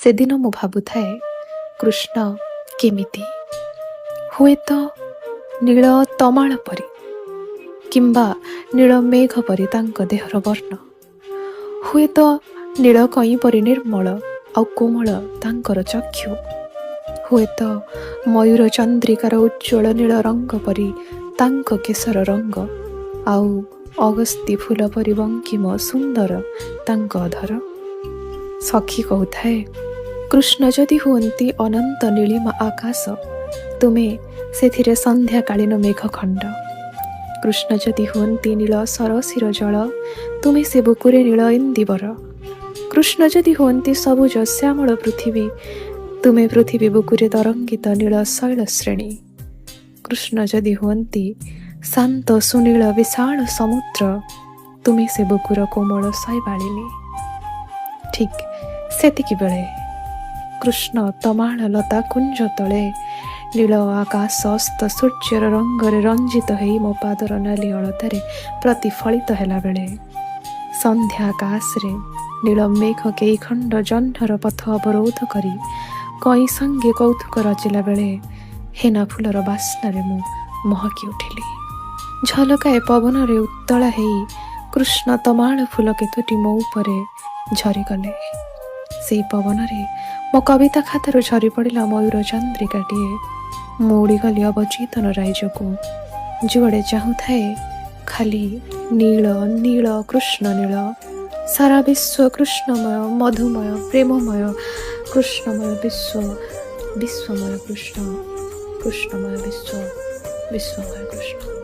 ସେଦିନ ମୁଁ ଭାବୁଥାଏ କୃଷ୍ଣ କେମିତି, ହୁଏତ ନୀଳ ତମାଳ ପରି କିମ୍ବା ନୀଳ ମେଘ ପରି ତାଙ୍କ ଦେହର ବର୍ଣ୍ଣ, ହୁଏତ ନୀଳ କଇଁ ପରି ନିର୍ମଳ ଆଉ କୋମଳ ତାଙ୍କର ଚକ୍ଷୁ, ହୁଏତ ମୟୂର ଚନ୍ଦ୍ରିକାର ଉଜ୍ଜ୍ୱଳ ନୀଳ ରଙ୍ଗ ପରି ତାଙ୍କ କେଶର ରଙ୍ଗ, ଆଉ ଅଗସ୍ତି ଫୁଲ ପରି ବଙ୍କିମ ସୁନ୍ଦର ତାଙ୍କ ଅଧର। ସଖୀ କହୁଥାଏ, କୃଷ୍ଣ ଯଦି ହୁଅନ୍ତି ଅନନ୍ତ ନୀଳିମା ଆକାଶ, ତୁମେ ସେଥିରେ ସନ୍ଧ୍ୟାକାଳୀନ ମେଘଖଣ୍ଡ। କୃଷ୍ଣ ଯଦି ହୁଅନ୍ତି ନୀଳ ସରସିର ଜଳ, ତୁମେ ସେ ବୁକୁରେ ନୀଳ ଇନ୍ଦିବର। କୃଷ୍ଣ ଯଦି ହୁଅନ୍ତି ସବୁଜ ଶ୍ୟାମଳ ପୃଥିବୀ, ତୁମେ ପୃଥିବୀ ବୁକୁରେ ତରଙ୍ଗିତ ନୀଳ ଶୈଳ ଶ୍ରେଣୀ। କୃଷ୍ଣ ଯଦି ହୁଅନ୍ତି ଶାନ୍ତ ସୁନୀଳ ବିଶାଳ ସମୁଦ୍ର, ତୁମେ ସେ ବୁକୁର କୋମଳ ଶୈବାଳିନୀ। ଠିକ୍ ସେତିକି ବେଳେ କୃଷ୍ଣ ତମାଳ ଲତା କୁଞ୍ଜ ତଳେ ନୀଳ ଆକାଶ ଅସ୍ତ ସୂର୍ଯ୍ୟର ରଙ୍ଗରେ ରଞ୍ଜିତ ହେଇ ମୋ ପାଦର ନାଲି ଅଳତାରେ ପ୍ରତିଫଳିତ ହେଲା ବେଳେ, ସନ୍ଧ୍ୟା ଆକାଶରେ ନୀଳ ମେଘ କେଇ ଖଣ୍ଡ ଜହ୍ନର ପଥ ଅବରୋଧ କରି କଇଁ ସଙ୍ଗେ କୌତୁକ ରଚିଲା ବେଳେ, ହେନା ଫୁଲର ବାସ୍ନାରେ ମୁଁ ମହକି ଉଠିଲି। ଝଲକାଏ ପବନରେ ଉତ୍ତଳା ହେଇ କୃଷ୍ଣ ତମାଳ ଫୁଲ କେତୋଟି ମୋ ଉପରେ ଝରିଗଲେ। ସେଇ ପବନରେ ମୋ କବିତା ଖାତାରୁ ଝରି ପଡ଼ିଲା ମୟୂର ଚନ୍ଦ୍ରିକାଟିଏ। ମୁଁ ଉଡ଼ିଗଲି ଅବଚେତନ ରାଇଜକୁ। ଯୁଆଡ଼େ ଚାହୁଁଥାଏ ଖାଲି ନୀଳ ନୀଳ କୃଷ୍ଣ ନୀଳ। ସାରା ବିଶ୍ୱ କୃଷ୍ଣମୟ ମଧୁମୟ ପ୍ରେମମୟ କୃଷ୍ଣମୟ ବିଶ୍ୱ, ବିଶ୍ୱମୟ କୃଷ୍ଣ, କୃଷ୍ଣମୟ ବିଶ୍ୱ, ବିଶ୍ୱମୟ କୃଷ୍ଣ।